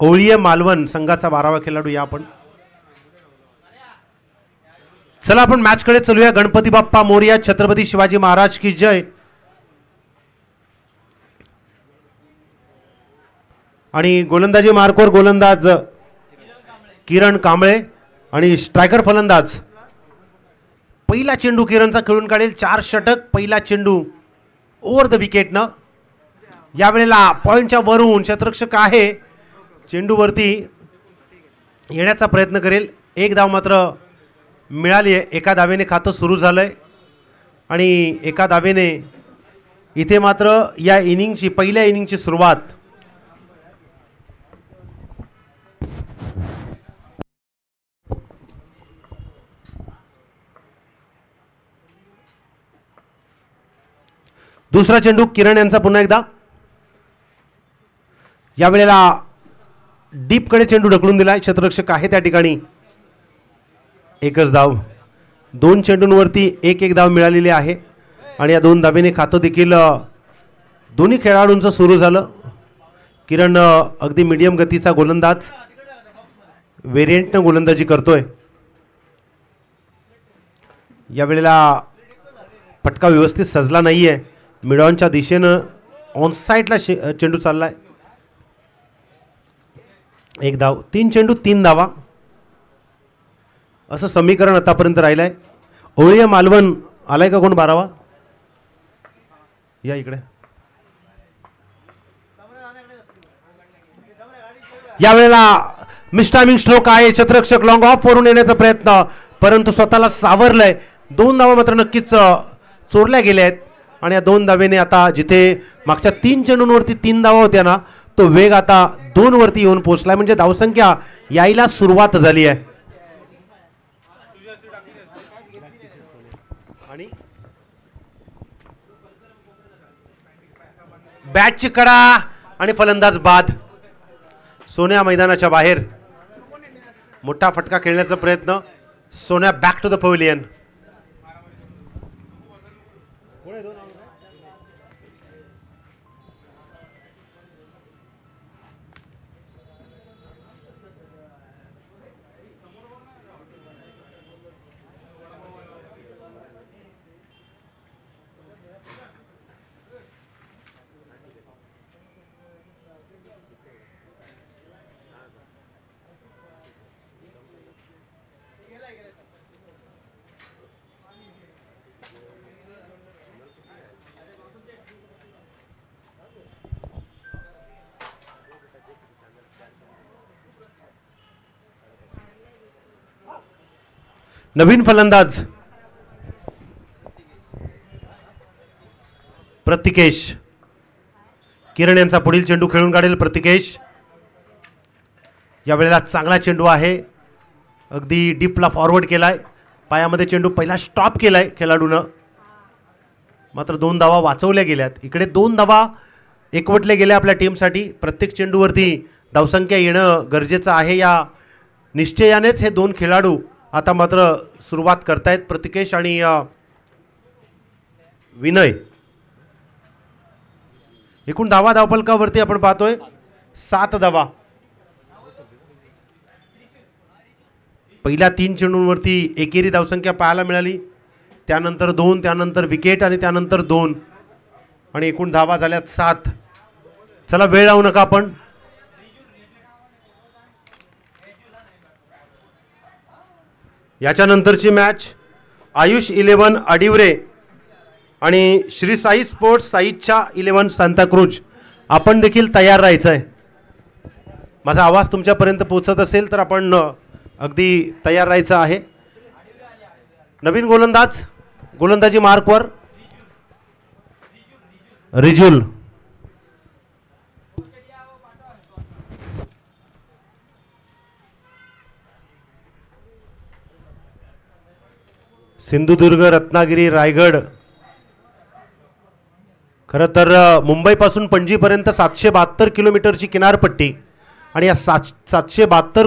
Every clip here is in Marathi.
ओळीये मालवण संघाचा 12वा खेळाडू या आपण. चला आपण मॅच कडे चलूया. गणपती बाप्पा मोरया, छत्रपती शिवाजी महाराज की जय. आणि गोलंदाजी मार्कवर गोलंदाज किरण कांबळे आणि स्ट्रायकर फलंदाज. पहिला चेंडू किरणचा खेळून काढेल. 4 षटक. पहिला चेंडू ओव्हर द विकेटनं. यावेळेला पॉइंटच्या वरून क्षेत्ररक्षक आहे, चेंडूवरती येण्याचा प्रयत्न करेल. एक धाव मात्र मिळाली आहे. एका धावेने खातं सुरू झालंय आणि एका धावेने इथे मात्र या इनिंगची पहिल्या इनिंगची सुरुवात दुसरा चेंडू किरण यांचा पुन्हा एकदा. यावेळेला डीप कडे चेंडू ढकलून दिलाय. क्षेत्ररक्षक आहे त्या ठिकाणी. एकच धाव. 2 चेंडूंवरती एक धाव मिळालेली आहे आणि या 2 धावेने खातं देखील दोन्ही खेळाडूंचं सुरू झालं. किरण अगदी मीडियम गतीचा गोलंदाज, व्हेरियंटनं गोलंदाजी करतोय. यावेळेला फटका व्यवस्थित सजला नाहीये. मिडॉनच्या दिशेनं ऑन साईडला चेंडू चाललाय. 1 धाव. 3 चेंडू 3 धावा असं समीकरण आतापर्यंत राहिलंय. ओळीये मालवण आलाय का कोण 12वा? या इकडे. यावेळेला मिस्टायमिंग स्ट्रोक आहे. क्षेत्ररक्षक लॉंग ऑफ वरून येण्याचा प्रयत्न, परंतु स्वतःला सावरलंय. 2 धावा मात्र नक्कीच चोरल्या गेल्या आहेत आणि या 2 धावेने आता जिथे मागच्या 3 चेंडूंवरती 3 धावा होत्या ना, तो वेग आता 2 वरती येऊन पोहोचलाय. म्हणजे धावसंख्या यायला सुरुवात झाली आहे. आणि बॅटची कडा आणि फलंदाज बाद. सोन्या मैदानाच्या बाहेर. मोठा फटका खेळण्याचा प्रयत्न. सोन्या बॅक टू द पवेलियन. नवीन फलंदाज प्रतिकेश. किरण यांचा पुढील चेंडू खेळून काढेल प्रतिकेश. यावेळेला चांगला चेंडू आहे. अगदी डीपला फॉरवर्ड केलाय. पायामध्ये चेंडू पहिला स्टॉप केलाय खेळाडूनं. मात्र 2 धावा वाचवल्या गेल्यात. इकडे 2 धावा एकवटल्या गेल्या आपल्या टीमसाठी. प्रत्येक चेंडूवरती धावसंख्या येणं गरजेचं आहे. या निश्चयानेच हे 2 खेळाडू आता मात्र सुरुवात करतायत. प्रतिकेश आणि विनय. एकूण धावा धावफलकावरती आपण पाहतोय 7 धावा. पहिल्या 3 चेंडूंवरती एकेरी धावसंख्या पाहायला मिळाली. त्यानंतर 2, त्यानंतर विकेट आणि त्यानंतर 2 आणि एकूण धावा झाल्यात 7. चला वेळ लावू नका आपण. याच्यानंतरची मॅच आयुष 11 अडिवरे आणि श्री साई स्पोर्ट्स साईच्या 11 सांताक्रूज. आपण देखील तयार राहायचं आहे. माझा आवाज तुमच्यापर्यंत पोहोचत असेल तर आपण अगदी तयार राहायचं आहे. नवीन गोलंदाज गोलंदाजी मार्कवर रिजुल. सिंधुदुर्ग, रत्नागिरी, रायगड. खरं तर मुंबईपासून पणजीपर्यंत 772 किलोमीटरची किनारपट्टी आणि या 772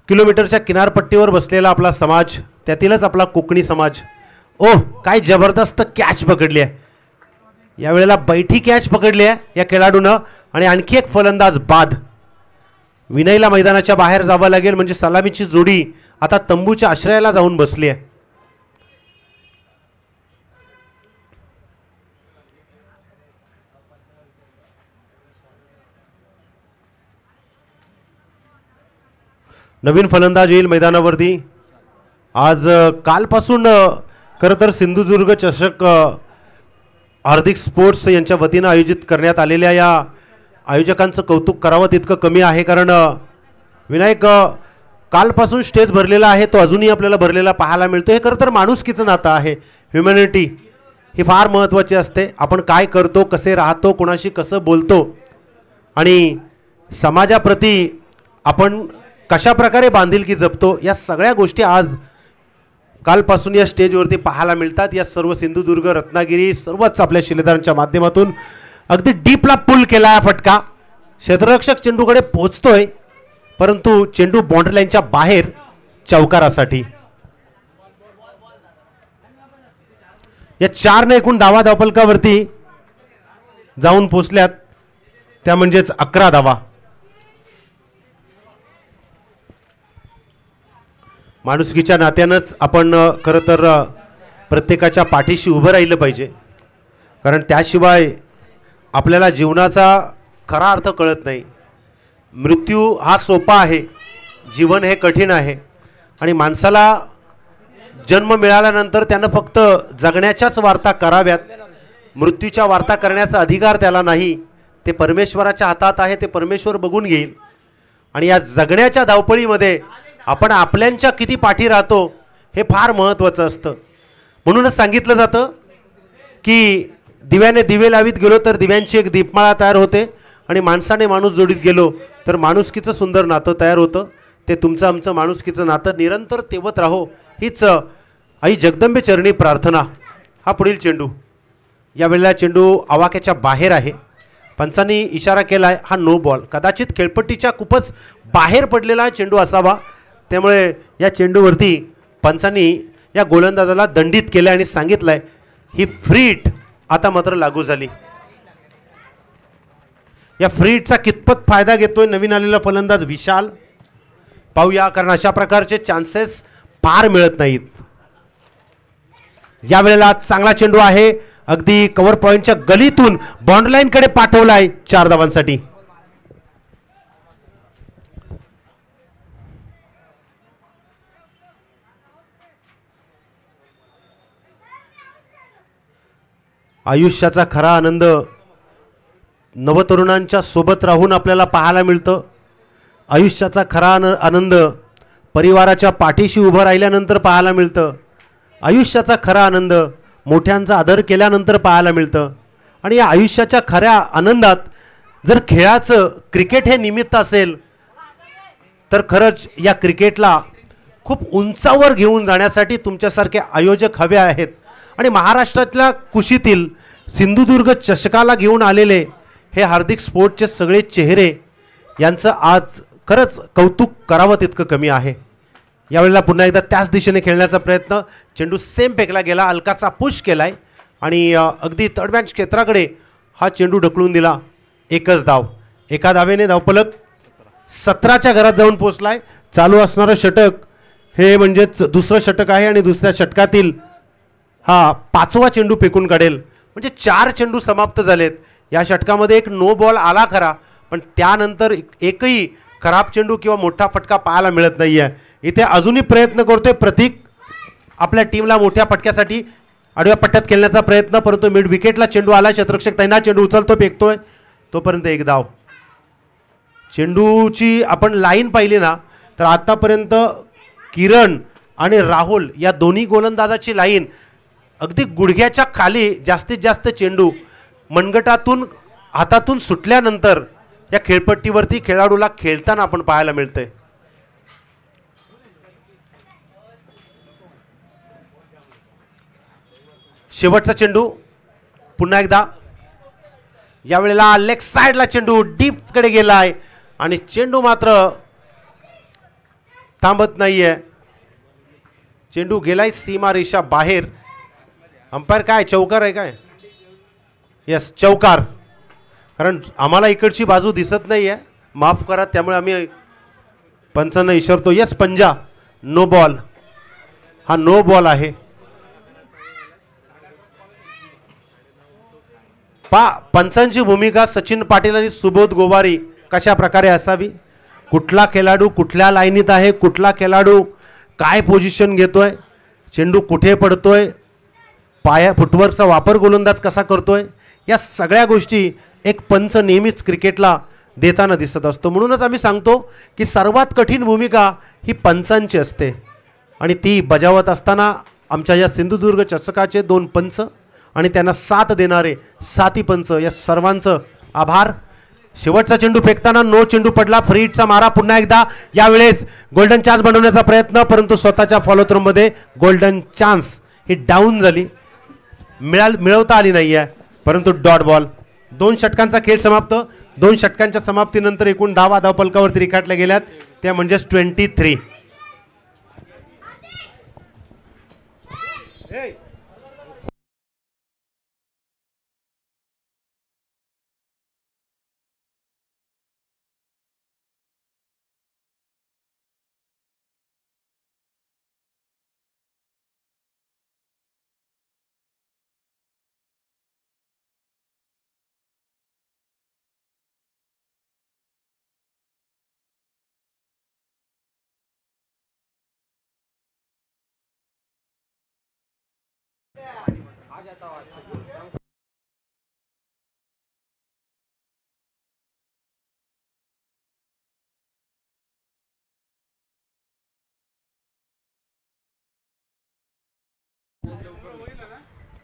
किलोमीटरच्या किनारपट्टीवर बसलेला आपला समाज, त्यातीलच आपला कोकणी समाज. ओह, काय जबरदस्त कॅच पकडली आहे. यावेळेला बैठी कॅच पकडली आहे या खेळाडूनं आणि आणखी एक फलंदाज बाद. विनयला मैदानाच्या बाहेर जावं लागेल, म्हणजे सलामीची जोडी आता तंबूच्या आश्रयाला जाऊन बसली आहे. नवीन फलंदाज येईल मैदानावरती. आज कालपासून खरं तर सिंधुदुर्ग चषक हार्दिक स्पोर्ट्स यांच्या वतीनं आयोजित करण्यात आलेल्या या आयोजकांचं कौतुक करावं तितकं कमी आहे. कारण विनायक कालपासून स्टेज भरलेला आहे, तो अजूनही आपल्याला भरलेला पाहायला मिळतो. हे खरं तर माणुसकीचं नातं आहे. ह्युमॅनिटी ही फार महत्त्वाची असते. आपण काय करतो, कसे राहतो, कोणाशी कसं बोलतो आणि समाजाप्रती आपण कशा प्रकारे बांधिलकी जपतो, या सगळ्या गोष्टी आज कालपासून या स्टेजवरती पाहायला मिळतात. या सर्व सिंधुदुर्ग, रत्नागिरी सर्वच आपल्या शिलेदारांच्या माध्यमातून अगदी डीपला पुल केला हा फटका. क्षेत्ररक्षक चेंडूकडे पोहोचतोय, परंतु चेंडू बाउंड्री लाईनच्या बाहेर चौकारासाठी. या 4 ने एकूण धावा धावफलकावरती जाऊन पोहोचल्यात, त्या म्हणजेच 11 धावा. माणुसकीच्या नात्यानंच आपण खरं तर प्रत्येकाच्या पाठीशी उभं राहिलं पाहिजे. कारण त्याशिवाय आपल्याला जीवनाचा खरा अर्थ कळत नाही. मृत्यू हा सोपा आहे, जीवन हे कठीण आहे. आणि माणसाला जन्म मिळाल्यानंतर त्यानं फक्त जगण्याच्याच वार्ता कराव्यात, मृत्यूच्या वार्ता करण्याचा अधिकार त्याला नाही. ते परमेश्वराच्या हातात आहे, ते परमेश्वर बघून घेईल. आणि या जगण्याच्या धावपळीमध्ये आपण आपल्यांच्या किती पाठी राहतो हे फार महत्त्वाचं असतं. म्हणूनच सांगितलं जातं की दिव्याने दिवे लावीत गेलो तर दिव्यांची एक दीपमाळा तयार होते, आणि माणसाने माणूस जोडीत गेलो तर माणुसकीचं सुंदर नातं तयार होतं. ते तुमचं आमचं माणुसकीचं नातं निरंतर तेवत राहो, हीच आई जगदंबे चरणी प्रार्थना. हा पुढील चेंडू, यावेळेला चेंडू आवाक्याच्या बाहेर आहे. पंचांनी इशारा केला आहे हा नो बॉल. कदाचित खेळपट्टीच्या खूपच बाहेर पडलेला चेंडू असावा, त्यामुळे या चेंडूवरती पंचांनी या गोलंदाजाला दंडित केलं आणि सांगितलं आहे ही फ्री हिट आता मात्र लागू झाली. या फ्री हिटचा कितपत फायदा घेतोय नवीन आलेला फलंदाज विशाल, पाहूया. कारण अशा प्रकारचे चान्सेस फार मिळत नाहीत. यावेळेला चांगला चेंडू आहे, अगदी कव्हर पॉइंटच्या गलीतून बाउंड्री लाईनकडे पाठवलाय 4 धावांसाठी. आयुष्याचा खरा आनंद नवतरुणांच्या सोबत राहून आपल्याला पाहायला मिळतं. आयुष्याचा खरा आनंद परिवाराच्या पाठीशी उभं राहिल्यानंतर पाहायला मिळतं. आयुष्याचा खरा आनंद मोठ्यांचा आदर केल्यानंतर पाहायला मिळतं. आणि या आयुष्याच्या खऱ्या आनंदात जर खेळाचं क्रिकेट हे निमित्त असेल तर खरंच या क्रिकेटला खूप उंचावर घेऊन जाण्यासाठी तुमच्यासारखे आयोजक हवे आहेत. आणि महाराष्ट्रातल्या कुशीतील सिंधुदुर्ग चषकाला घेऊन आलेले हे हार्दिक स्पोर्ट्सचे सगळे चेहरे यांचं आज खरंच कौतुक करावं तितकं कमी आहे. यावेळेला पुन्हा एकदा त्याच दिशेने खेळण्याचा प्रयत्न, चेंडू सेम फेकला गेला, हलकासा पुश केलाय आणि अगदी तडमॅच क्षेत्राकडे हा चेंडू ढकलून दिला. एकच धाव, एका धावेने धावफलक 17च्या घरात जाऊन पोहोचलाय. चालू असणारं षटक हे म्हणजेच दुसरं षटक आहे आणि दुसऱ्या षटकातील हा 5वा चेंडू फेकून काढेल. म्हणजे 4 चेंडू समाप्त झालेत. या षटकामध्ये एक नो बॉल आला खरा, पण त्यानंतर एकही खराब चेंडू किंवा मोठा फटका पाहायला मिळत नाही आहे. इथे अजूनही प्रयत्न करतोय प्रतीक आपल्या टीमला मोठ्या फटक्यासाठी आडव्या पट्ट्यात खेळण्याचा प्रयत्न, परंतु मिड विकेटला चेंडू आला. क्षेत्ररक्षक तैनात, चेंडू उचलतो, फेकतोय, तोपर्यंत एक धाव. चेंडूची आपण लाईन पाहिली ना तर आतापर्यंत किरण आणि राहुल या दोन्ही गोलंदाजाची लाईन अगदी गुडघ्याच्या खाली जास्तीत जास्त चेंडू मनगटातून हातातून सुटल्यानंतर या खेळपट्टीवरती खेळाडूला खेळताना आपण पाहायला मिळतंय. शेवटचा चेंडू पुन्हा एकदा, यावेळेला लेग साइडला चेंडू डीप कडे गेलाय आणि चेंडू मात्र थांबत नाहीये. चेंडू गेलाय सीमा रेषा बाहेर. अंपायर काय चौकार आहे काय? यस, चौकार. कारण आम्हाला इकडची बाजू दिसत नाही आहे, माफ करा, त्यामुळे आम्ही पंचांना इशारतो. यस पंजा, नो बॉल. हा नो बॉल आहे. पंचांची भूमिका सचिन पाटील आणि सुबोध गोवारी कशा प्रकारे असावी, कुठला खेळाडू कुठल्या लाईनीत आहे, कुठला खेळाडू काय पोझिशन घेतोय, चेंडू कुठे पडतोय, फुटवर्कचा वापर गोलंदाज कसा करतोय, या सगळ्या गोष्टी एक पंच नेहमीच क्रिकेटला देताना दिसत असतो. म्हणूनच आम्ही सांगतो की सर्वात कठीण भूमिका ही पंचांची असते आणि ती बजावत असताना आमच्या या सिंधुदुर्ग चषकाचे 2 पंच आणि त्यांना साथ देणारे साथी पंच, या सर्वांचं आभार. शेवटचा चेंडू फेकताना नो चेंडू पडला. फ्री हिटचा मारा पुन्हा एकदा, यावेळेस गोल्डन चान्स बनवण्याचा प्रयत्न, परंतु स्वतःच्या फॉलो थ्रोमध्ये गोल्डन चान्स ही डाऊन झाली, मिळवता आली नाही आहे, परंतु डॉट बॉल. 2 षटकांचा खेळ समाप्त. 2 षटकांच्या समाप्तीनंतर एकूण धावा धावफलकावरती रेखाटल्या गेल्यात, त्या म्हणजेच 23.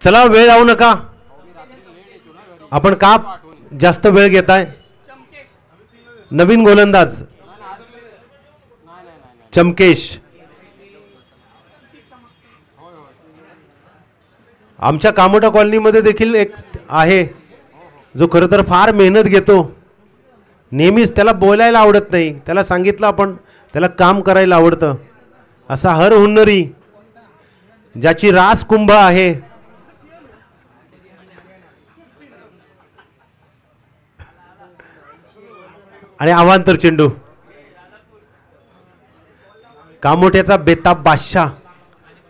चला, वेळ लावू नका. आपण का जास्त वेळ घेताय. नवीन गोलंदाज चमकेश. आमच्या कामोटा कॉलनीमध्ये देखील एक आहे जो खरं तर फार मेहनत घेतो. नेहमीच त्याला बोलायला आवडत नाही, त्याला सांगितलं आपण, त्याला काम करायला आवडतं. असा हर हुन्नरी ज्याची रास कुंभ आहे, आणि अवांतर चेंडू. कामोठ्याचा बेताब बादशाह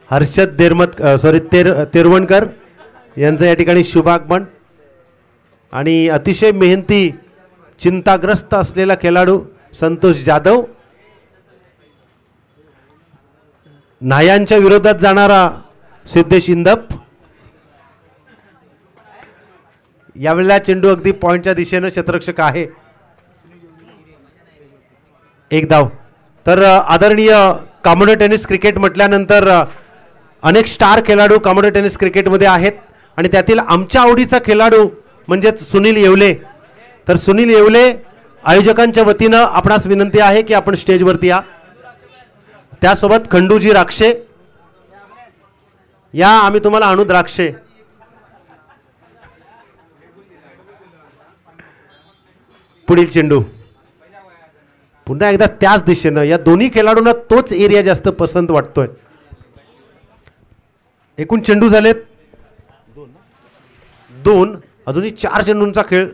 हर्षद तेरवणकर यांचं या ठिकाणी शुभागमन. आणि अतिशय मेहनती, चिंताग्रस्त असलेला खेळाडू संतोष जाधव. नायांच्या विरोधात जाणारा सिद्धेश इंदप. यावेळेला चेंडू अगदी पॉइंटच्या दिशेनं क्षेत्ररक्षक आहे. 1 धाव. तर आदरणीय कॉमोडो टेनिस क्रिकेट म्हटल्यानंतर अनेक स्टार खेळाडू कॉमोडो टेनिस क्रिकेटमध्ये आहेत आणि त्यातील आमच्या आवडीचा खेळाडू म्हणजेच सुनील येवले. तर सुनील येवले आयोजकांच्या वतीनं आपणास विनंती आहे की आपण स्टेजवरती या. त्यासोबत खंडूजी राक्षे या, आम्ही तुम्हाला आणू द्राक्षे. पुढील चेंडू पुन्हा एकदा त्याच दिशेनं. या दोन्ही खेळाडूंना तोच एरिया जास्त पसंत वाटतोय. एकूण चेंडू झालेत 2. अजूनही 4 चेंडूंचा खेळ.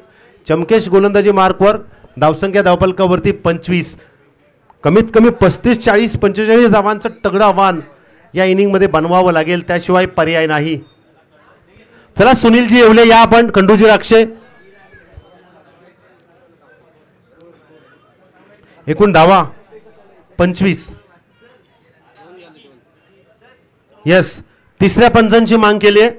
चमकेश गोलंदाजी मार्कवर, धावसंख्या धावफलकावरती 25. कमीत कमी 35-40-45 धावांचं तगडं आव्हान या इनिंगमध्ये बनवावं लागेल, त्याशिवाय पर्याय नाही. चला सुनीलजी येवले या, आपण खंडूजी राक्षे. एकूण धावा 25. यस, तिसऱ्या पंचांची मांग केली आहे.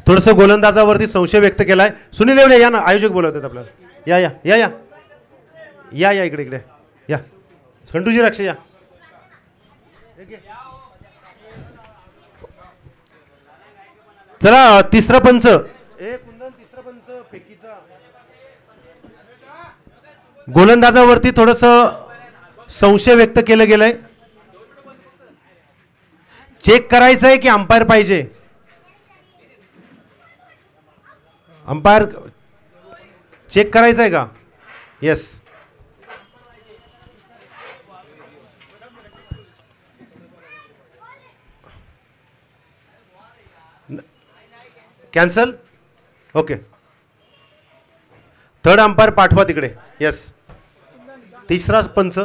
थोडंसं गोलंदाजावरती संशय व्यक्त केलाय. सुनील येवले या ना, आयोजक बोलवतात आपल्याला. या या या या या या इकडे इकडे या. खंडूजी राक्षे या. चला तिसरा पंच. तिसरा पंच फेकीचा. गोलंदाजावरती थोडंसं संशय व्यक्त केलं गेलंय. चेक करायचं आहे की अंपायर पाहिजे. अंपायर चेक करायचं आहे का. Yes. Cancel. Okay. Third umpire पाठवा तिकडे. यस, तिसरा पंच.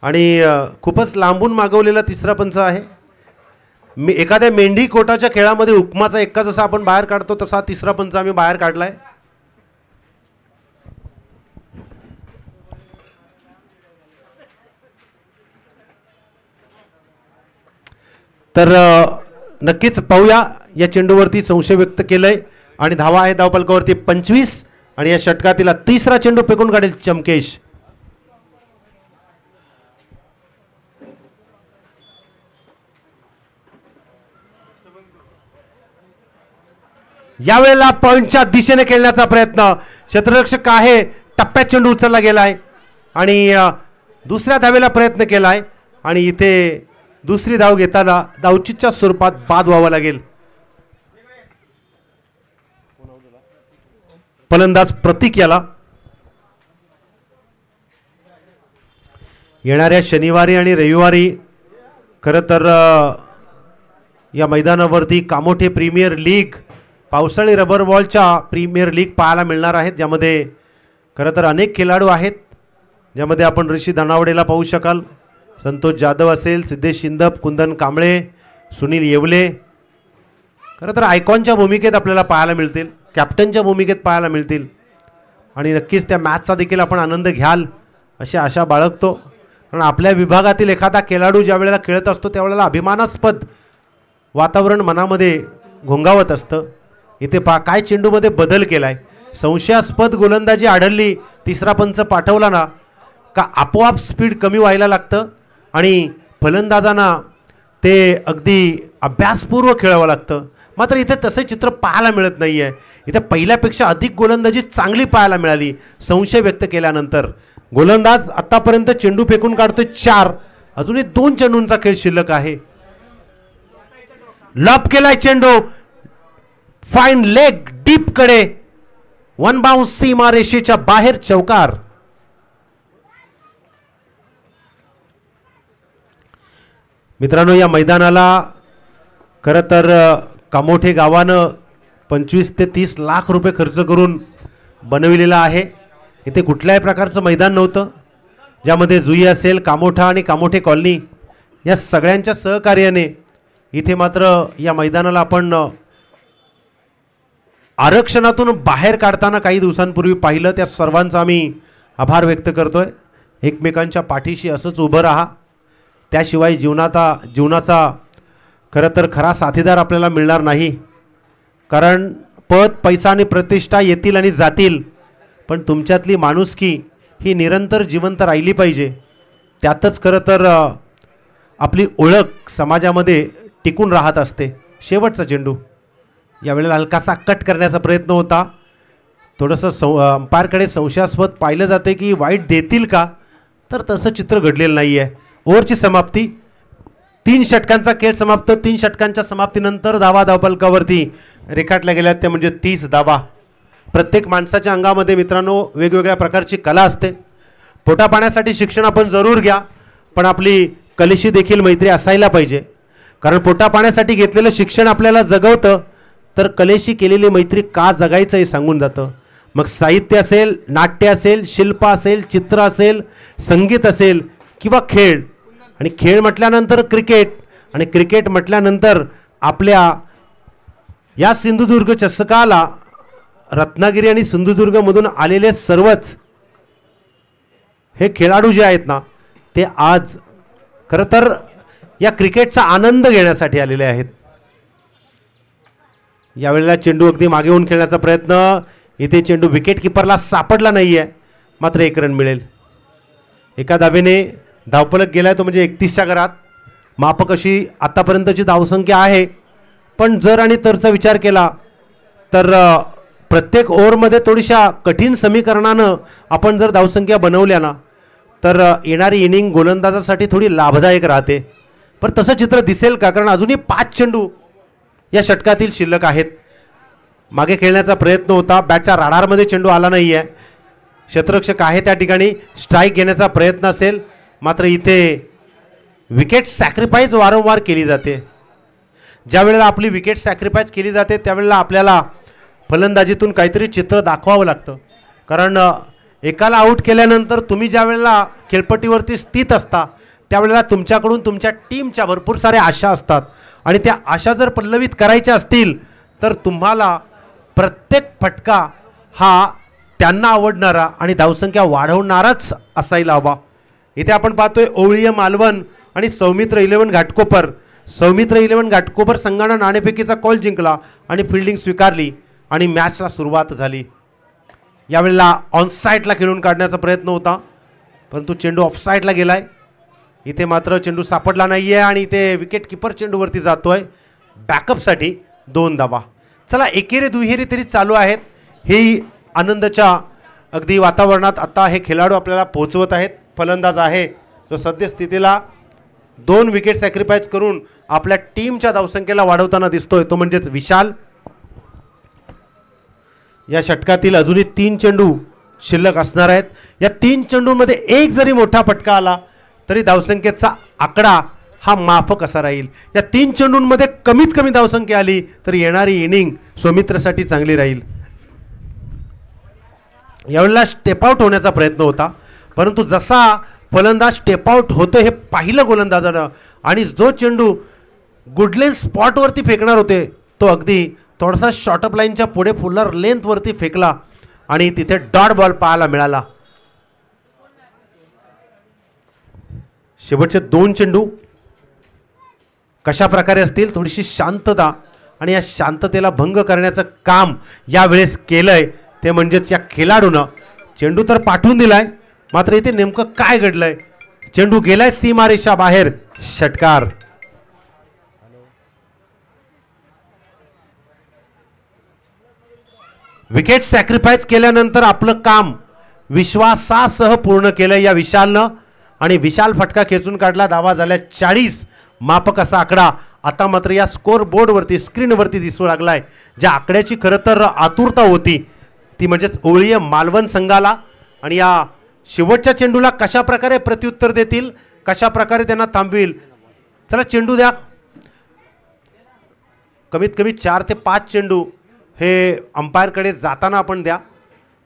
आणि खूपच लांबून मागवलेला तिसरा पंच आहे. एखाद्या मेंढी कोटाच्या खेळामध्ये हुकमाचा एक्का जसा आपण बाहेर काढतो तसा तिसरा पंच आम्ही बाहेर काढलाय. तर नक्कीच पाहूया. या चेंडूवरती संशय व्यक्त केलंय आणि धावा आहे धावफलकावरती 25 आणि या षटकातील तिसरा चेंडू फेकून काढेल चमकेश. यावेळेला पॉइंटच्या दिशेने खेळण्याचा प्रयत्न. क्षेत्ररक्षक आहे, टप्प्यात चेंडू उचलला गेलाय आणि दुसऱ्या धावेला प्रयत्न केलाय आणि इथे दुसरी धाव घेताना धावचीच्या स्वरूपात बाद व्हावा लागेल. फलंदाज प्रतीक याला. येणाऱ्या शनिवारी आणि रविवारी खरं तर या मैदानावरती कामोठे प्रीमियर लीग, पावसाळी रबर बॉलच्या प्रीमियर लीग पाहायला मिळणार आहेत, ज्यामध्ये खरं तर अनेक खेळाडू आहेत, ज्यामध्ये आपण ऋषी धनावडेला पाहू शकाल, संतोष जाधव असेल, सिद्धेश शिंदप, कुंदन कांबळे, सुनील येवले. खरं तर आयकॉनच्या भूमिकेत आपल्याला पाहायला मिळतील, कॅप्टनच्या भूमिकेत पाहायला मिळतील आणि नक्कीच त्या मॅचचा देखील आपण आनंद घ्याल अशी आशा बाळगतो. कारण आपल्या विभागातील एखादा खेळाडू ज्या वेळेला खेळत असतो त्यावेळेला अभिमानास्पद वातावरण मनामध्ये घोंगावत असतं. इथे पहा काय चेंडूमध्ये बदल केलाय. संशयास्पद गोलंदाजी आढळली, तिसरा पंच पाठवला ना का आपोआप स्पीड कमी व्हायला लागतं आणि फलंदाजांना ते अगदी अभ्यासपूर्वक खेळावं लागतं. मात्र इथे तसे चित्र पाहायला मिळत नाही आहे. इथे पहिल्यापेक्षा अधिक गोलंदाजी चांगली पाहायला मिळाली संशय व्यक्त केल्यानंतर. गोलंदाज आतापर्यंत चेंडू फेकून काढतोय 4, अजूनही 2 चेंडूंचा खेळ शिल्लक आहे. लॉब केलाय चेंडू, फाईन लेग डीप कडे, वन बाउन्स सीमा रेषेच्या बाहेर चौकार. मित्रांनो, या मैदानाला खरं तर कामोठे गावानं 25 ते 30 लाख रुपये खर्च करून बनविलेला आहे. इथे कुठल्याही प्रकारचं मैदान नव्हतं, ज्यामध्ये जुई असेल, कामोठा आणि कामोठे कॉलनी या सगळ्यांच्या सहकार्याने इथे मात्र या मैदानाला आपण आरक्षणातून बाहेर काढताना काही दिवसांपूर्वी पाहिलं. त्या सर्वांचा आम्ही आभार व्यक्त करतोय. एकमेकांच्या पाठीशी असंच उभं राहा, त्याशिवाय जीवनाचा खरं तर खरा साथीदार आपल्याला मिळणार नाही. कारण पद, पैसा आणि प्रतिष्ठा येतील आणि जातील, पण तुमच्यातली माणुसकी ही निरंतर जिवंत राहिली पाहिजे. त्यातच खरं तर आपली ओळख समाजामध्ये टिकून राहत असते. शेवटचा चेंडू यावेळेला हलकासा कट करण्याचा प्रयत्न होता. थोडंसं अंपायरकडे संशयास्पद पाहिलं जाते की वाईट देतील का, तर तसं चित्र घडलेलं नाही आहे. ओव्हरची समाप्ती, 3 षटकांचा खेळ समाप्त. 3 षटकांच्या समाप्तीनंतर धावा धावफलकावरती रेखाटल्या गेल्या त्या म्हणजे 30 धावा. प्रत्येक माणसाच्या अंगामध्ये मित्रांनो वेगवेगळ्या प्रकारची कला असते. पोटापाण्यासाठी शिक्षण आपण जरूर घ्या, पण आपली कलेशी देखील मैत्री असायला पाहिजे. कारण पोटापाण्यासाठी घेतलेलं शिक्षण आपल्याला जगवतं, तर कलेशी केलेली मैत्री का जगायचं हे सांगून जातं. मग साहित्य असेल, नाट्य असेल, शिल्प असेल, चित्र असेल, संगीत असेल किंवा खेळ. आणि खेळ म्हटल्यानंतर क्रिकेट, आणि क्रिकेट म्हटल्यानंतर आपल्या या सिंधुदुर्ग चषकाला रत्नागिरी आणि सिंधुदुर्गमधून आलेले सर्वच हे खेळाडू जे आहेत ना, ते आज खरं तर या क्रिकेटचा आनंद घेण्यासाठी आलेले आहेत. यावेळेला चेंडू अगदी मागे होऊन खेळण्याचा प्रयत्न. इथे चेंडू विकेट किपरला सापडला नाही आहे, मात्र 1 रन मिळेल. एका धावेने धावफलक गेलाय तो म्हणजे 31च्या घरात. मापक अशी आतापर्यंतची धावसंख्या आहे, पण जर आणि तरचा विचार केला तर प्रत्येक ओव्हरमध्ये थोडीशा कठीण समीकरणानं आपण जर धावसंख्या बनवल्या ना, तर येणारी इनिंग गोलंदाजासाठी थोडी लाभदायक राहते. पण तसं चित्र दिसेल का, कारण अजूनही 5 चेंडू या षटकातील शिल्लक आहेत. मागे खेळण्याचा प्रयत्न होता, बॅटच्या राडारमध्ये चेंडू आला नाही आहे. क्षेत्ररक्षक आहे त्या ठिकाणी, स्ट्राईक घेण्याचा प्रयत्न असेल, मात्र इथे विकेट सॅक्रिफाईस वारंवार केली जाते. ज्या वेळेला आपली विकेट सॅक्रिफाईस केली जाते त्यावेळेला आपल्याला फलंदाजीतून काहीतरी चित्र दाखवावं लागतं. कारण एकाला आऊट केल्यानंतर तुम्ही ज्या वेळेला खेळपट्टीवरती स्थित असता त्यावेळेला तुमच्याकडून तुमच्या टीमच्या भरपूर साऱ्या आशा असतात आणि त्या आशा जर पल्लवित करायच्या असतील तर तुम्हाला प्रत्येक फटका हा त्यांना आवडणारा आणि धावसंख्या वाढवणाराच असायला हवा. इथे आपण पाहतोय ओवळीय मालवण आणि सौमित्र 11 घाटकोपर. सौमित्र 11 घाटकोपर संघानं नाणेफेकीचा कॉल जिंकला आणि फिल्डिंग स्वीकारली आणि मॅचला सुरुवात झाली. यावेळेला ऑनसाईडला खेळून काढण्याचा प्रयत्न होता परंतु चेंडू ऑफसाईडला गेलाय. इथे मात्र चेंडू सापडला नाही आहे आणि इथे विकेट किपर चेंडूवरती जातोय बॅकअपसाठी 2 धावा. चला एकेरी दुहेरी तरी चालू आहेत. ही आनंदाच्या अगदी वातावरणात आता हे खेळाडू आपल्याला पोहोचवत आहेत. फलंदाज आहे जो सद्यस्थितीला 2 विकेट सॅक्रिफाईस करून आपल्या टीमच्या धावसंख्येला वाढवताना दिसतोय तो म्हणजेच विशाल. या षटकातील अजूनही 3 चेंडू शिल्लक असणार आहेत. या 3 चेंडूंमध्ये एक जरी मोठा फटका आला तरी धावसंख्येचा आकडा हा माफक असा राहील. या 3 चेंडूंमध्ये कमीत कमी धावसंख्या आली तर येणारी इनिंग सौमित्रसाठी चांगली राहील. यावेळेला स्टेप आउट होण्याचा प्रयत्न होता परंतु जसा फलंदाज स्टेप आउट होतो हे पाहिलं गोलंदाजानं आणि जो चेंडू गुडलेन स्पॉटवरती फेकणार होते तो अगदी थोडासा शॉर्टअप लाईनच्या पुढे फुलर लेंथवरती फेकला आणि तिथे डॉट बॉल पाहायला मिळाला. शेवटचे 2 चेंडू कशा प्रकारे असतील थोडीशी शांतता आणि या शांततेला भंग करण्याचं काम यावेळेस केलंय ते म्हणजेच या खेळाडूनं चेंडू तर पाठवून दिलाय मात्र इथे नेमकं काय घडलंय. चेंडू गेलाय सीमारेषा बाहेर. षटकार. विकेट सॅक्रिफाईस केल्यानंतर आपलं काम विश्वासासह पूर्ण केलं या विशालनं आणि विशाल फटका खेचून काढला. धावा झाल्या 40. मापक असा आकडा आता मात्र या स्कोर बोर्डवरती स्क्रीनवरती दिसू लागलाय. ज्या आकड्याची खरं तर आतुरता होती ती म्हणजेच ओवळीय मालवण संघाला आणि या शेवटच्या चेंडूला कशा प्रकारे प्रत्युत्तर देतील कशा प्रकारे त्यांना थांबविल. चला चेंडू द्या. कमीत कमी 4 ते 5 चेंडू हे अंपायरकडे जाताना आपण द्या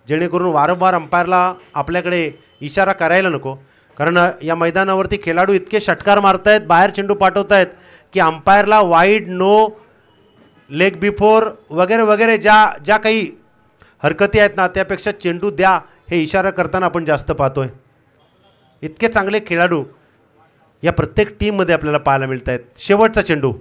जेणेकरून वारंवार अंपायरला आपल्याकडे इशारा करायला नको. कारण या मैदानावरती खेळाडू इतके षटकार मारतायत बाहेर चेंडू पाठवतायत की अंपायरला वाईड नो लेग बिफोर वगैरे वगैरे ज्या काही हरकती आहेत ना त्यापेक्षा चेंडू द्या हे इशारा करताना आपण जास्त पाहतोय. इतके चांगले खेळाडू या प्रत्येक टीममध्ये आपल्याला पाहायला मिळत आहेत. शेवटचा चेंडू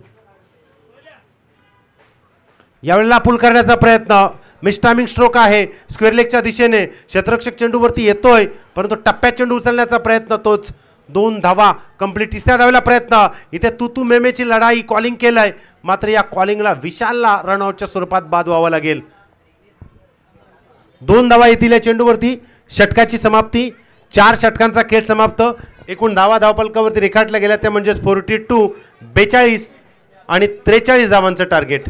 यावेळेला पुल करण्याचा प्रयत्न. मिसटायमिंग स्ट्रोक आहे स्क्वेअर लेगच्या दिशेने. क्षेत्ररक्षक चेंडूवरती येतोय परंतु टप्प्यात चेंडू उचलण्याचा प्रयत्न तोच 2 धावा कंप्लीट. 3ऱ्या धावेला प्रयत्न. इथे तू मेमेची लढाई कॉलिंग केलंय मात्र या कॉलिंगला विशालला रनआउटच्या स्वरूपात बाद व्हावं लागेल. 2 धावा येतील या चेंडूवरती. षटकाची समाप्ती. 4 षटकांचा खेळ समाप्त. एकूण धावा धावफलकावरती रेखाटल्या गेल्या त्या म्हणजेच 42 42 आणि 43 धावांचं टार्गेट.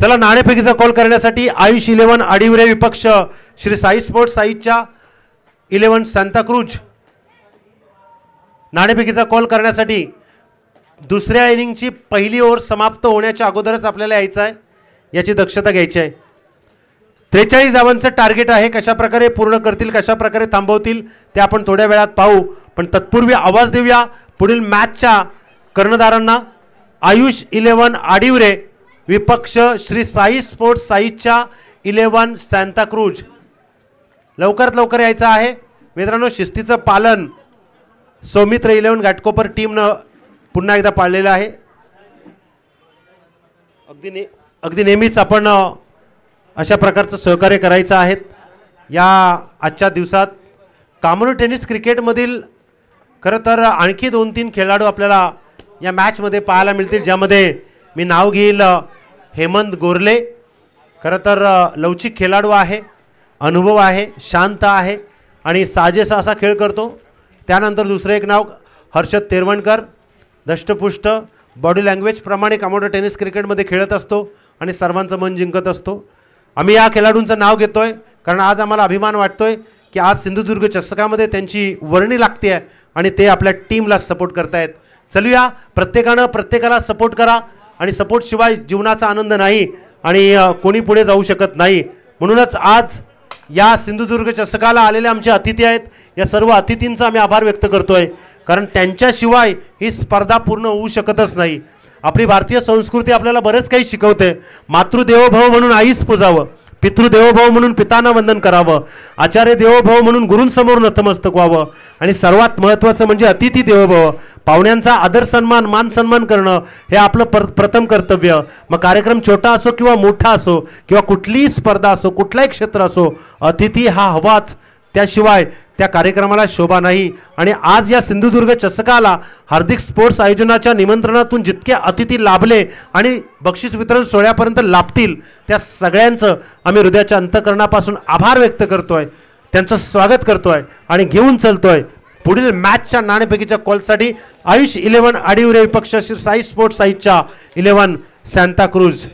चला नाणेफेकीचा कॉल करण्यासाठी आयुष 11 आडिवरे विपक्ष श्री साई स्पोर्ट्स साईच्या 11 सांताक्रूज. नाणेफेकीचा कॉल करण्यासाठी दुसऱ्या इनिंगची पहिली ओव्हर समाप्त होण्याच्या अगोदरच आपल्याला यायचं आहे याची दक्षता घ्यायची आहे. 43 धावांचं टार्गेट आहे. कशा प्रकारे पूर्ण करतील कशा प्रकारे थांबवतील ते आपण थोड्या वेळात पाहू पण तत्पूर्वी आवाज देऊया पुढील मॅचच्या कर्णधारांना. आयुष 11 आडिवरे विपक्ष श्री साई स्पोर्ट्स साईच्या 11 सांताक्रूज. लवकरात लवकर यायचं आहे मित्रांनो. शिस्तीचं पालन सौमित्र 11 घाटकोपर टीमनं पुन्हा एकदा पाळलेलं आहे. अगदी नेहमीच आपण अशा प्रकारचं सहकार्य करायचं आहे. या आजच्या दिवसात कामोरू टेनिस क्रिकेटमधील खरं तर आणखी 2-3 खेळाडू आपल्याला या मॅचमध्ये पाहायला मिळतील ज्यामध्ये मी नाव घेईल हेमंत गोरले. खरं तर लवचिक खेळाडू आहे अनुभव आहे शांत आहे आणि साजेसा असा खेळ करतो. त्यानंतर दुसरं एक नाव हर्षद तेरवणकर दष्टपुष्ट बॉडी लँग्वेज प्रमाणे कामोरू टेनिस क्रिकेटमध्ये खेळत असतो आणि सर्वांचं मन जिंकत असतो. आम्ही या खेळाडूंचं नाव घेतोय कारण आज आम्हाला अभिमान वाटतोय की आज सिंधुदुर्ग चषकामध्ये त्यांची वर्णी लागते आहे आणि ते आपल्या टीमला सपोर्ट करतायत. चलूया, प्रत्येकानं प्रत्येकाला सपोर्ट करा आणि सपोर्ट शिवाय जीवनाचा आनंद नाही आणि कोणी पुढे जाऊ शकत नाही. म्हणूनच आज या सिंधुदुर्ग चषकाला आलेले आमचे अतिथी आहेत, या सर्व अतिथींचा आम्ही आभार व्यक्त करतोय, कारण त्यांच्याशिवाय ही स्पर्धा पूर्ण होऊ शकतच नाही. आपली भारतीय संस्कृती आपल्याला बरेच काही शिकवते. मातृदेवोभव म्हणून आईस पूजावं, पितृदेवोभव म्हणून पितांना वंदन करावं, आचार्य देवोभव म्हणून गुरूंसमोर नतमस्तक व्हावं आणि सर्वात महत्त्वाचं म्हणजे अतिथी देवोभव, पाहुण्यांचा आदर सन्मान मान सन्मान करणं हे आपलं प्रथम कर्तव्य. मग कार्यक्रम छोटा असो किंवा मोठा असो किंवा कुठलीही स्पर्धा असो, कुठलाही क्षेत्र असो, अतिथी हा हवाच, त्याशिवाय त्या कार्यक्रमाला शोभा नाही. आणि आज या सिंधुदुर्ग चषकाला हार्दिक स्पोर्ट्स आयोजनाच्या निमंत्रणातून जितके अतिथी लाभले आणि बक्षीस वितरण सोहळ्यापर्यंत लाभतील त्या सगळ्यांचं आम्ही हृदयाच्या अंतःकरणापासून आभार व्यक्त करतोय, त्यांचं स्वागत करतोय आणि घेऊन चलतोय पुढील मॅचच्या नाणेफेकीच्या कॉलसाठी. आयुष 11 आडिवरे विपक्ष श्री साई स्पोर्ट्स साईच्या 11 सांताक्रूज.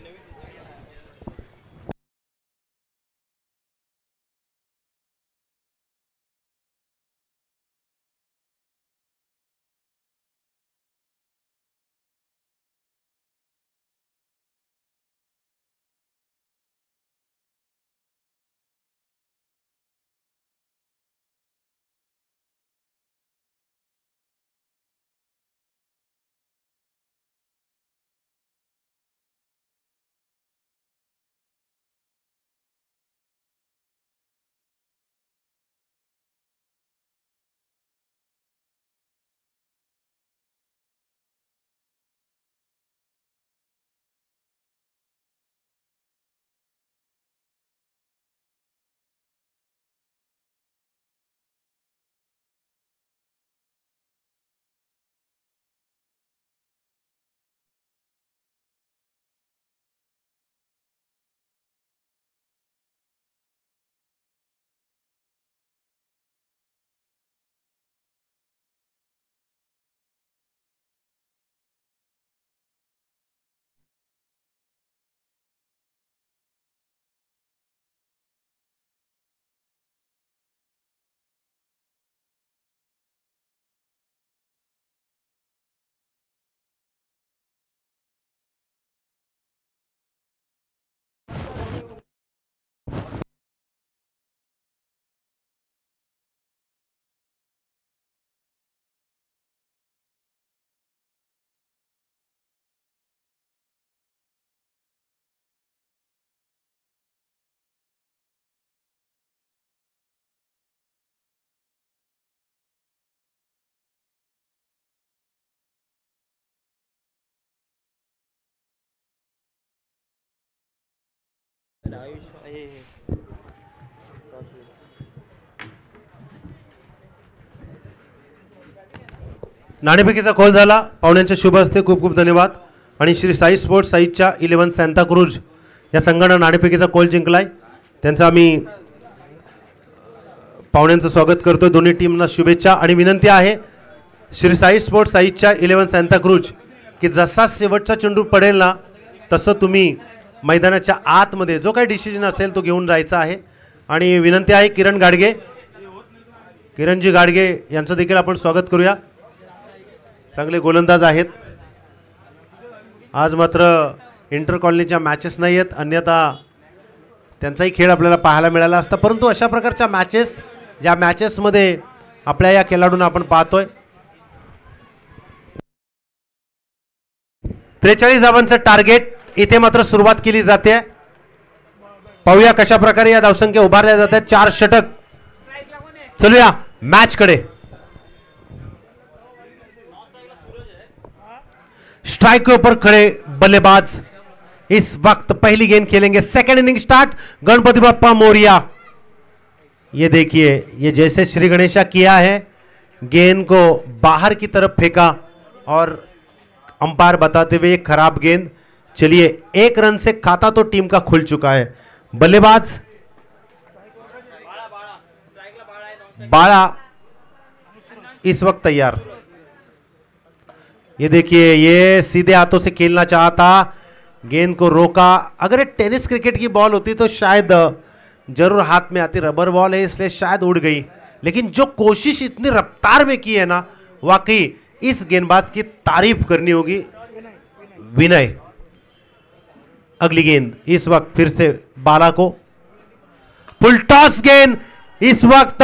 नाणेफेकीचा कॉल झाला. पाहुण्यांच्या शुभ हस्ते खूप खूप धन्यवाद. आणि श्री साई स्पोर्ट्स साईच्या 11 सांताक्रूज या संघानं नाणेफेकीचा कॉल जिंकलाय, त्यांचं आम्ही पाहुण्यांचं स्वागत करतोय. दोन्ही टीमना शुभेच्छा आणि विनंती आहे श्री साई स्पोर्ट्स साईच्या 11 सांताक्रूज की जसा शेवटचा चेंडू पडेल ना तसं तुम्ही मैदानाच्या आतमध्ये जो काही डिसिजन असेल तो घेऊन जायचा आहे. आणि विनंती आहे किरण गाडगे, किरणजी गाडगे यांचं देखील आपण स्वागत करूया. चांगले गोलंदाज आहेत. आज मात्र इंटर कॉलनीच्या मॅचेस नाही आहेत, अन्यथा त्यांचाही खेळ आपल्याला पाहायला मिळाला असता. परंतु अशा प्रकारच्या मॅचेस ज्या मॅचेसमध्ये आपल्या या खेळाडूंना आपण पाहतोय 43 धावांचं टार्गेट, इथे मात्र सुरुवात केली जाते. पाहूया कशा प्रकारे या धावसंख्या उभारल्या जातात. 4 षटक. चलूया मॅच कडे. स्ट्राइक के ऊपर खड़े बल्लेबाज इस वक्त पहली गेंद खेलेंगे. Second inning start. Ganpati Bappa Morya. ये देखिए, ये जैसे श्री गणेशा किया है, गेंद को बाहर की तरफ फेंका और अंपायर बताते हुए खराब गेंद. चलिए 1 रन से खाता तो टीम का खुल चुका है. बल्लेबाज बाड़ा इस वक्त तैयार. ये देखिए, ये सीधे हाथों से खेलना चाहता, गेंद को रोका. अगर ये टेनिस क्रिकेट की बॉल होती तो शायद जरूर हाथ में आती. रबर बॉल है इसलिए शायद उड़ गई, लेकिन जो कोशिश इतनी रफ्तार में की है ना, वाकई इस गेंदबाज की तारीफ करनी होगी, विनय। अगली गेंद इस वक्त फिर से बाला को, फुल टॉस गेंद। इस वक्त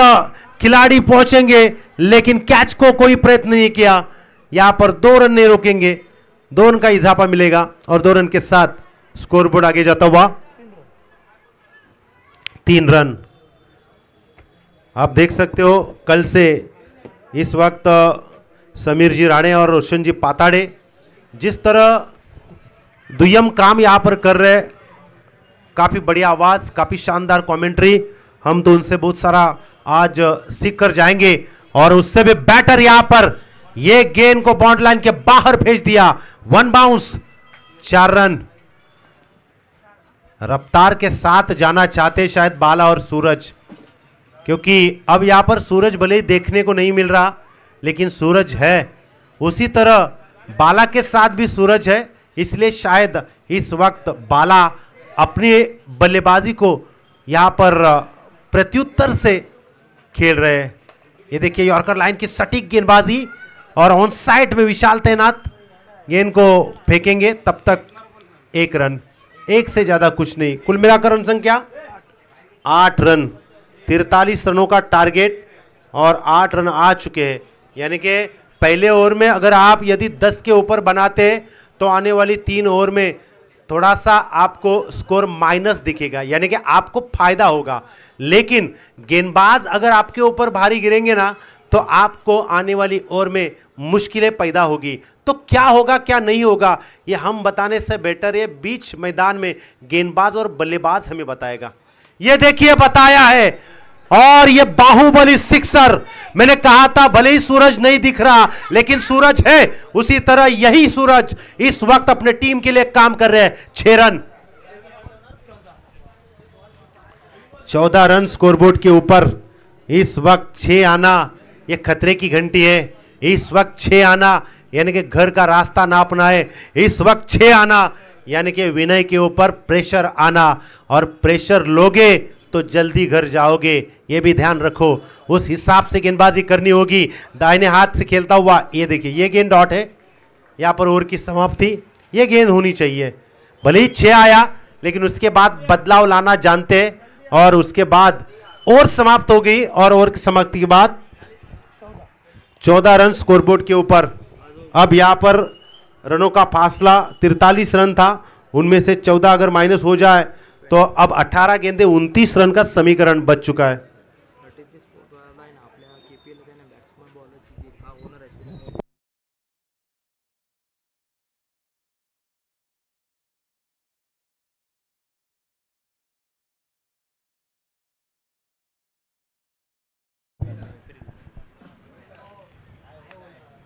खिलाड़ी पहुंचेंगे लेकिन कैच को कोई प्रयत्न नहीं किया। यहां पर 2 रन नहीं रोकेंगे, 2 रन का इजाफा मिलेगा और 2 रन के साथ स्कोरबोर्ड आगे जाता हुआ 3 रन। आप देख सकते हो कल से इस वक्त समीर जी राणे और रोशन जी पाताड़े जिस तरह दुय्यम काम यहां पर कर रहे, काफी बढ़िया आवाज, काफी शानदार कमेंट्री, हम तो उनसे बहुत सारा आज सीख कर जाएंगे। और उससे भी बैटर यहां पर ये गेंद को बाउंड्री लाइन के बाहर भेज दिया, 1 बाउंस, 4 रन। रफ्तार के साथ जाना चाहते शायद बाला और सूरज, क्योंकि अब यहां पर सूरज भले ही देखने को नहीं मिल रहा लेकिन सूरज है, उसी तरह बाला के साथ भी सूरज है, इसलिए शायद इस वक्त बाला अपनी बल्लेबाजी को यहां पर प्रत्युत्तर से खेल रहे हैं। ये देखिए यॉर्कर लाइन की सटीक गेंदबाजी और ऑन साइड में विशाल तैनात, गेंद को फेंकेंगे तब तक 1 रन, 1 से ज्यादा कुछ नहीं। कुल मिलाकर रन संख्या 8 रन, 43 रनों का टारगेट और 8 रन आ चुके हैं। यानी कि पहले ओवर में अगर आप यदि 10 के ऊपर बनाते तो आने वाली 3 ओवर में थोड़ा सा आपको स्कोर माइनस दिखेगा, यानी कि आपको फायदा होगा। लेकिन गेंदबाज अगर आपके ऊपर भारी गिरेंगे ना तो आपको आने वाली ओवर में मुश्किलें पैदा होगी। तो क्या होगा क्या नहीं होगा ये हम बताने से बेटर है बीच मैदान में गेंदबाज और बल्लेबाज हमें बताएगा। ये देखिए बताया है, और ये बाहुबली सिक्सर। मैंने कहा था भले ही सूरज नहीं दिख रहा लेकिन सूरज है, उसी तरह यही सूरज इस वक्त अपने टीम के लिए काम कर रहे हैं। 6 रन, 14 रन स्कोरबोर्ड के ऊपर। इस वक्त 6 आना ये खतरे की घंटी है। इस वक्त 6 आना यानी कि घर का रास्ता ना अपनाए। इस वक्त 6 आना यानी कि विनय के ऊपर प्रेशर आना, और प्रेशर लोगे तो जल्दी घर जाओगे, ये भी ध्यान रखो। उस हिसाब से गेंदबाजी करनी होगी। दाहिने हाथ से खेलता हुआ, ये देखिए ये गेंद डॉट है, यहाँ पर ओवर की समाप्ति, ये गेंद होनी चाहिए। भले ही 6 आया लेकिन उसके बाद बदलाव लाना जानते हैं, और उसके बाद ओवर समाप्त हो गई और ओवर की समाप्ति के बाद 14 रन स्कोरबोर्ड के ऊपर। अब यहाँ पर रनों का फासला 43 रन था, उनमें से 14 अगर माइनस हो जाए तो अब 18 गेंदे 29 रन का समीकरण बच चुका है।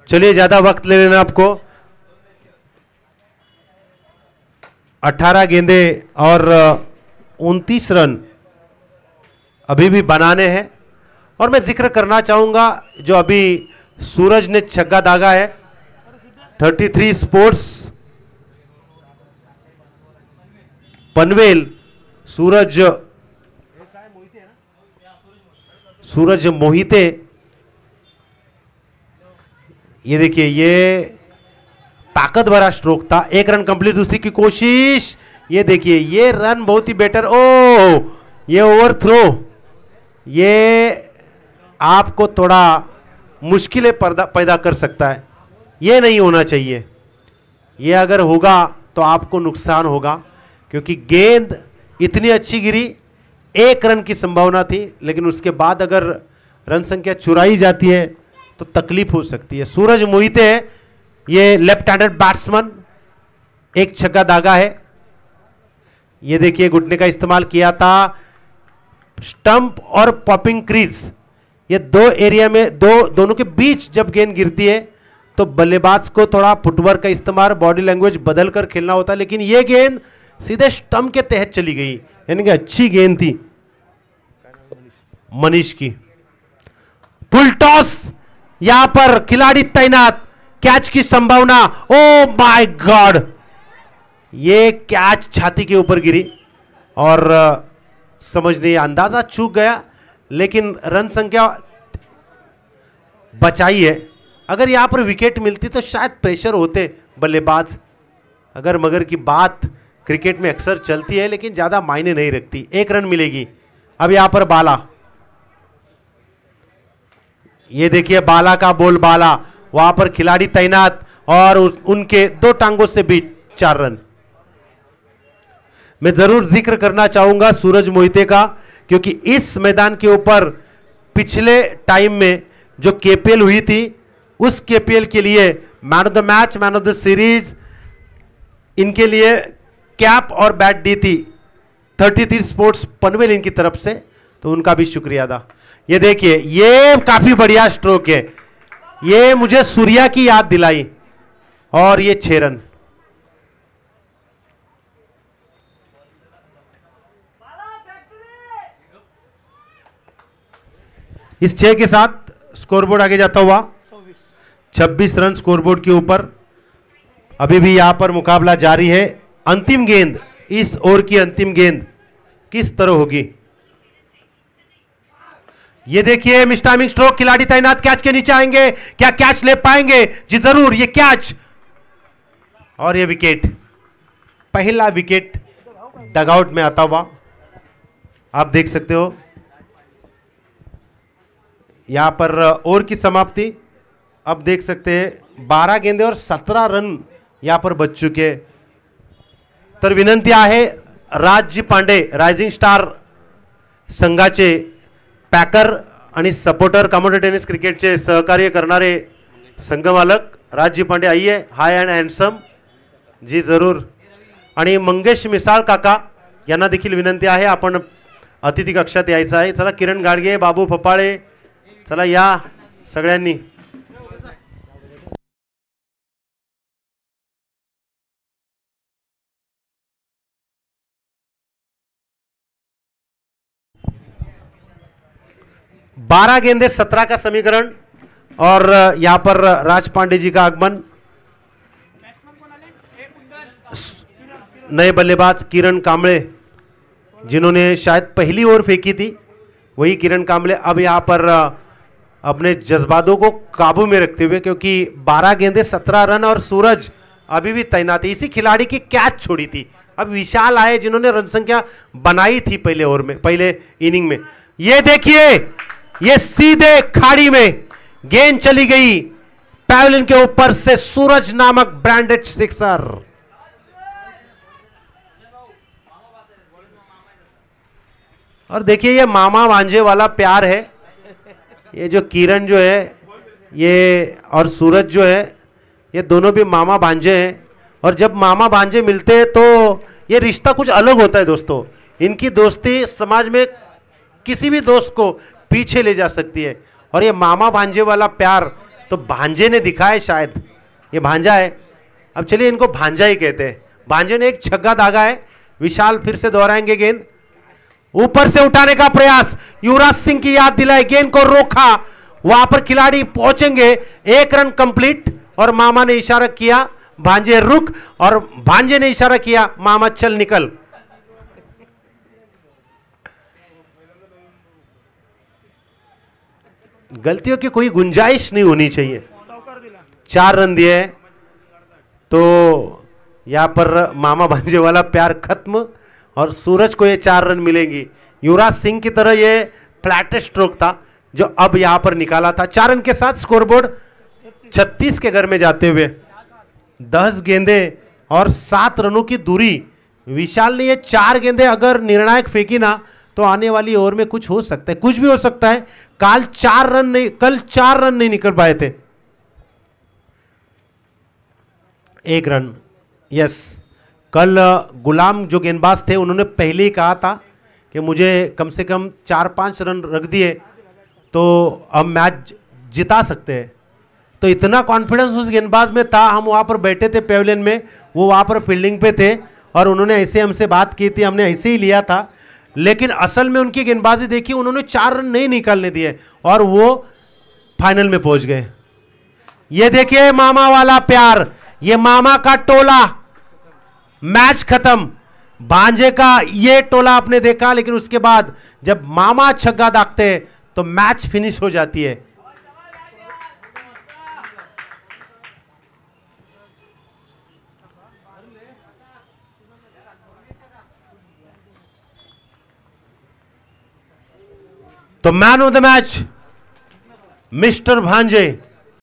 चलिए ज्यादा वक्त ले लेना आपको। 18 गेंदे और 29 रन अभी भी बनाने हैं। और मैं जिक्र करना चाहूंगा जो अभी सूरज ने छक्का दागा है, 33 स्पोर्ट्स पनवेल, सूरज मोहिते। ये देखिए ये ताकत भरा स्ट्रोक था। 1 रन कंप्लीट, दूसरी की कोशिश, ये देखिए ये रन बहुत ही बेटर। ओ ये ओवर थ्रो, ये आपको थोड़ा मुश्किलें पैदा कर सकता है, ये नहीं होना चाहिए। ये अगर होगा तो आपको नुकसान होगा, क्योंकि गेंद इतनी अच्छी गिरी, 1 रन की संभावना थी, लेकिन उसके बाद अगर रन संख्या चुराई जाती है तो तकलीफ हो सकती है। सूरज मोहिते है, ये लेफ्ट हैंडेड बैट्समैन, 1 छक्का दागा है। ये देखिए घुटने का इस्तेमाल किया था। स्टंप और पॉपिंग क्रीज, ये 2 एरिया में दोनों के बीच जब गेंद गिरती है तो बल्लेबाज को थोड़ा फुटवर्क का इस्तेमाल, बॉडी लैंग्वेज बदल कर खेलना होता है। लेकिन ये गेंद सीधे स्टंप के तहत चली गई, यानी कि अच्छी गेंद थी मनीष की। फुल टॉस, यहां पर खिलाड़ी तैनात, कैच की संभावना। ओ माय गॉड, ये कैच छाती के ऊपर गिरी और समझ नहीं, अंदाजा चूक गया, लेकिन रन संख्या बचाई है। अगर यहाँ पर विकेट मिलती तो शायद प्रेशर होते बल्लेबाज। अगर मगर की बात क्रिकेट में अक्सर चलती है लेकिन ज़्यादा मायने नहीं रखती। 1 रन मिलेगी। अब यहाँ पर बाला, ये देखिए बाला का बोल, बाला वहां पर खिलाड़ी तैनात और उनके 2 टांगों से बीच 4 रन। मैं जरूर जिक्र करना चाहूंगा सूरज मोहिते का, क्योंकि इस मैदान के ऊपर पिछले टाइम में जो केपीएल हुई थी उस केपीएल के लिए man of the match, man of the series, इनके लिए कैप और बैट दी थी 33 स्पोर्ट्स पनवेल इनकी तरफ से, तो उनका भी शुक्रिया अदा। ये देखिए ये काफी बढ़िया स्ट्रोक है, ये मुझे सूर्या की याद दिलाई और ये 6 रन। इस 6 के साथ स्कोरबोर्ड आगे जाता हुआ 26 रन स्कोरबोर्ड के ऊपर। अभी भी यहां पर मुकाबला जारी है। अंतिम गेंद, इस ओवर की अंतिम गेंद किस तरह होगी? ये देखिए मिस टाइमिंग स्ट्रोक, खिलाड़ी तैनात, कैच के नीचे आएंगे, क्या कैच ले पाएंगे? जी जरूर, ये कैच और ये विकेट, पहला विकेट डगआउट में आता हुआ आप देख सकते हो। यहां पर ओवर की समाप्ति अब देख सकते हैं 12 गेंदे और 17 रन यहां पर बच चुके। तर विनंती आहे राजजी पांडे, रायझिंग स्टार संघाचे पॅकर आणि सपोर्टर कॉमोडो टेनिस क्रिकेटचे सहकार्य करणारे संघमालक राजजी पांडे, आइए, हाय अँड हँडसम जी जरूर। आणि मंगेश मिसाळ काका यांना देखील विनंती आहे आपण अतिथी कक्षात यायचं आहे। चला किरण गाडगे, बाबू फपाळे, चला या सगळ्यांनी। बारह गेंदे 17 का समीकरण और यहां पर राज पांडे जी का आगमन। नए बल्लेबाज किरण कांबळे, जिन्होंने शायद पहली ओवर फेंकी थी, वही किरण कांबळे अब यहां पर अपने जज्बातों को काबू में रखते हुए, क्योंकि 12 गेंदे 17 रन और सूरज अभी भी तैनात है। इसी खिलाड़ी की कैच छोड़ी थी। अब विशाल आए जिन्होंने रन संख्या बनाई थी पहले ओवर में, पहले इनिंग में। ये देखिए ये सीधे खाड़ी में गेंद चली गई पैवेलियन के ऊपर से, सूरज नामक ब्रांडेड सिक्सर। और देखिए ये मामा भांजे वाला प्यार है। ये जो किरण जो है ये और सूरज जो है, ये दोनों भी मामा भांजे हैं। और जब मामा भांजे मिलते हैं तो ये रिश्ता कुछ अलग होता है दोस्तों। इनकी दोस्ती समाज में किसी भी दोस्त को पीछे ले जा सकती है। और ये मामा भांजे वाला प्यार तो भांजे ने दिखाया, शायद ये भांजा है। अब चलिए इनको भांजा ही कहते हैं। भांजे ने एक छक्का दागा है। विशाल फिर से दोहराएंगे गेंद, ऊपर से उठाने का प्रयास, युवराज सिंह की याद दिलाई, गेंद को रोका, वहां पर खिलाड़ी पहुंचेंगे। 1 रन कंप्लीट और मामा ने इशारा किया भांजे रुक, और भांजे ने इशारा किया मामा चल निकल। गलतियों की कोई गुंजाइश नहीं होनी चाहिए। 4 रन दिए तो यहां पर मामा भांजे वाला प्यार खत्म और सूरज को ये 4 रन मिलेंगी। युवराज सिंह की तरह ये फ्लैट स्ट्रोक था जो अब यहां पर निकाला था। 4 रन के साथ स्कोरबोर्ड 36 के घर में जाते हुए 10 गेंदे और 7 रनों की दूरी। विशाल ने ये 4 गेंदे अगर निर्णायक फेंकी ना तो आने वाली ओवर में कुछ हो सकता है, कुछ भी हो सकता है। कल 4 रन नहीं निकल पाए थे। 1 रन, यस। कल गुलाम जो गेंदबाज थे उन्होंने पहले ही कहा था कि मुझे कम से कम 4-5 रन रख दिए तो हम मैच जिता सकते हैं। तो इतना कॉन्फिडेंस उस गेंदबाज में था। हम वहाँ पर बैठे थे पेवेलियन में, वो वहाँ पर फील्डिंग पे थे और उन्होंने ऐसे हमसे बात की थी, हमने ऐसे ही लिया था। लेकिन असल में उनकी गेंदबाजी देखी, उन्होंने 4 रन नहीं निकालने दिए और वो फाइनल में पहुंच गए। ये देखिए मामा वाला प्यार, ये मामा का टोला, मैच खत्म। भांजे का ये टोला आपने देखा, लेकिन उसके बाद जब मामा छक्का दागते हैं तो मैच फिनिश हो जाती है। तो man of the match mister भांजे